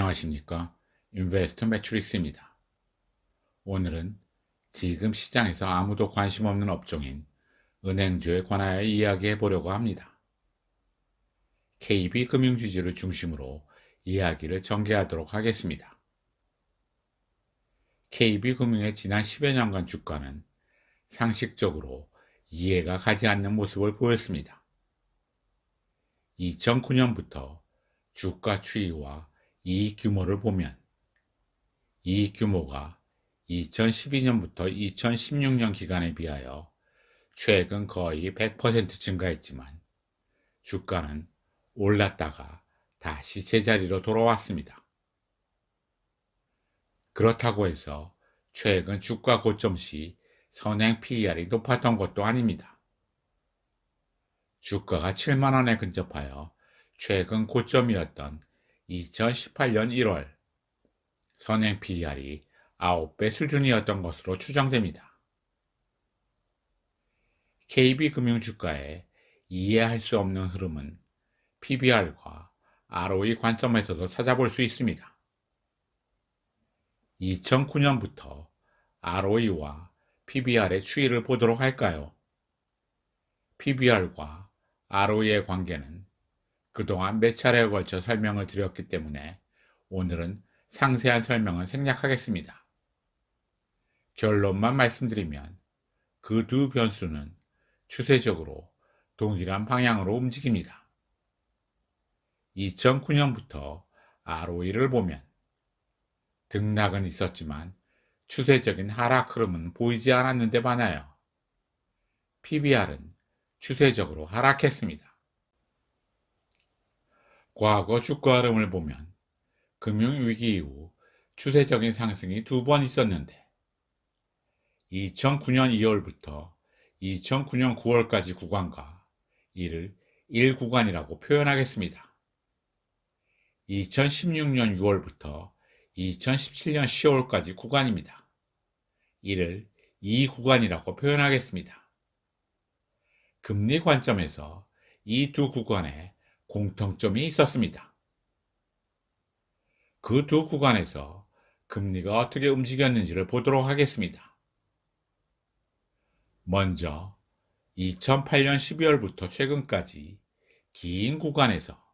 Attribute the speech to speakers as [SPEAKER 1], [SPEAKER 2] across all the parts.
[SPEAKER 1] 안녕하십니까? 인베스터 매트릭스입니다. 오늘은 지금 시장에서 아무도 관심 없는 업종인 은행주에 관하여 이야기해 보려고 합니다. KB금융지주를 중심으로 이야기를 전개하도록 하겠습니다. KB금융의 지난 10여 년간 주가는 상식적으로 이해가 가지 않는 모습을 보였습니다. 2009년부터 주가 추이와 이익 규모를 보면 이익 규모가 2012년부터 2016년 기간에 비하여 최근 거의 100% 증가했지만 주가는 올랐다가 다시 제자리로 돌아왔습니다. 그렇다고 해서 최근 주가 고점 시 선행 PER이 높았던 것도 아닙니다. 주가가 7만원에 근접하여 최근 고점이었던 2018년 1월 선행 PER이 9배 수준이었던 것으로 추정됩니다. KB금융주가의 이해할 수 없는 흐름은 PBR과 ROE 관점에서도 찾아볼 수 있습니다. 2009년부터 ROE와 PBR의 추이를 보도록 할까요? PBR과 ROE의 관계는 그동안 몇 차례에 걸쳐 설명을 드렸기 때문에 오늘은 상세한 설명은 생략하겠습니다. 결론만 말씀드리면 그 두 변수는 추세적으로 동일한 방향으로 움직입니다. 2009년부터 ROE를 보면 등락은 있었지만 추세적인 하락 흐름은 보이지 않았는데 반하여 PBR은 추세적으로 하락했습니다. 과거 주가 흐름을 보면 금융위기 이후 추세적인 상승이 두 번 있었는데 2009년 2월부터 2009년 9월까지 구간과 이를 1구간이라고 표현하겠습니다. 2016년 6월부터 2017년 10월까지 구간입니다. 이를 2구간이라고 표현하겠습니다. 금리 관점에서 이 두 구간에 공통점이 있었습니다. 그 두 구간에서 금리가 어떻게 움직였는지를 보도록 하겠습니다. 먼저 2008년 12월부터 최근까지 긴 구간에서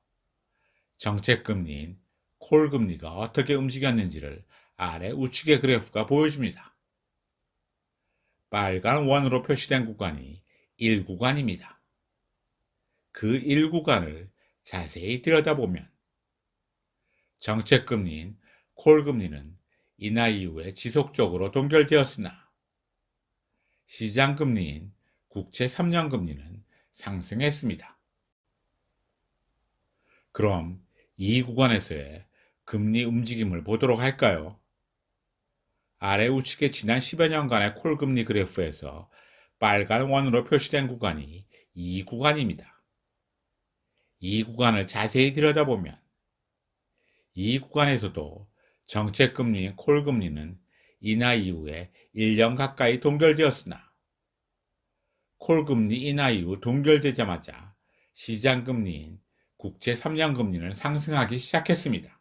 [SPEAKER 1] 정책금리인 콜금리가 어떻게 움직였는지를 아래 우측의 그래프가 보여줍니다. 빨간 원으로 표시된 구간이 1구간입니다. 그 1구간을 자세히 들여다보면 정책금리인 콜금리는 인하 이후에 지속적으로 동결되었으나 시장금리인 국채 3년 금리는 상승했습니다. 그럼 이 구간에서의 금리 움직임을 보도록 할까요? 아래 우측의 지난 10여 년간의 콜금리 그래프에서 빨간 원으로 표시된 구간이 이 구간입니다. 이 구간을 자세히 들여다보면 이 구간에서도 정책금리인 콜금리는 인하 이후에 1년 가까이 동결되었으나 콜금리 인하 이후 동결되자마자 시장금리인 국채 3년 금리는 상승하기 시작했습니다.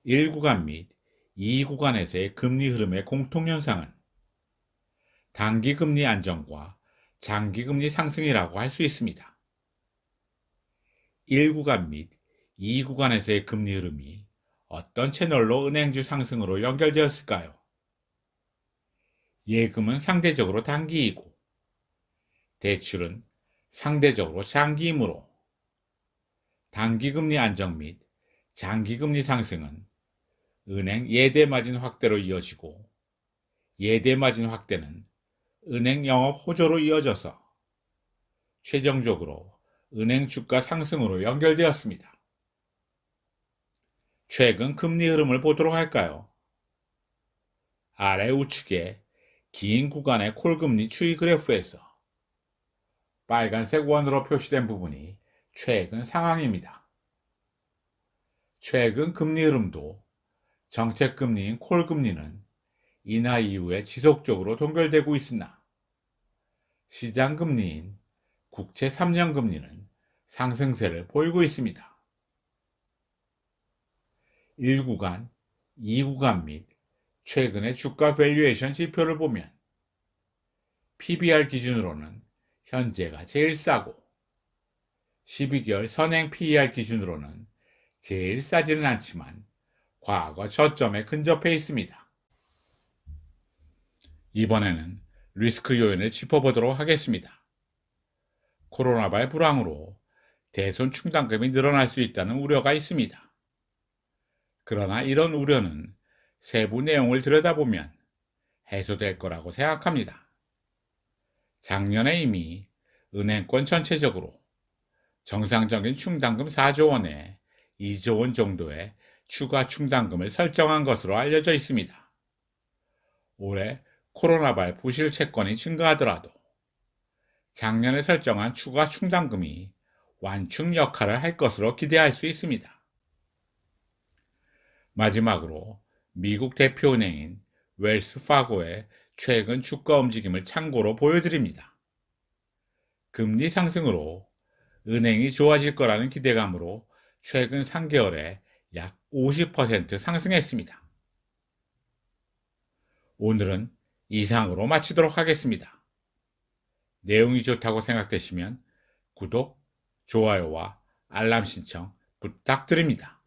[SPEAKER 1] 1구간 및 2구간에서의 금리 흐름의 공통현상은 단기금리 안정과 장기금리 상승이라고 할 수 있습니다. 1구간 및 2구간에서의 금리 흐름이 어떤 채널로 은행주 상승으로 연결되었을까요? 예금은 상대적으로 단기이고 대출은 상대적으로 장기이므로 단기금리 안정 및 장기금리 상승은 은행 예대마진 확대로 이어지고 예대마진 확대는 은행 영업 호조로 이어져서 최종적으로 은행 주가 상승으로 연결되었습니다. 최근 금리 흐름을 보도록 할까요? 아래 우측에 긴 구간의 콜금리 추이 그래프에서 빨간색 원으로 표시된 부분이 최근 상황입니다. 최근 금리 흐름도 정책금리인 콜금리는 인하 이후에 지속적으로 동결되고 있으나 시장금리인 국채 3년 금리는 상승세를 보이고 있습니다. 1구간, 2구간 및 최근의 주가 밸류에이션 지표를 보면 PBR 기준으로는 현재가 제일 싸고 12개월 선행 PER 기준으로는 제일 싸지는 않지만 과거 저점에 근접해 있습니다. 이번에는 리스크 요인을 짚어보도록 하겠습니다. 코로나발 불황으로 대손 충당금이 늘어날 수 있다는 우려가 있습니다. 그러나 이런 우려는 세부 내용을 들여다보면 해소될 거라고 생각합니다. 작년에 이미 은행권 전체적으로 정상적인 충당금 4조 원에 2조 원 정도의 추가 충당금을 설정한 것으로 알려져 있습니다. 올해 코로나발 부실 채권이 증가하더라도 작년에 설정한 추가 충당금이 완충 역할을 할 것으로 기대할 수 있습니다. 마지막으로 미국 대표은행인 웰스파고의 최근 주가 움직임을 참고로 보여드립니다. 금리 상승으로 은행이 좋아질 거라는 기대감으로 최근 3개월에 약 50% 상승했습니다. 오늘은 이상으로 마치도록 하겠습니다. 내용이 좋다고 생각되시면 구독, 좋아요와 알람 신청 부탁드립니다.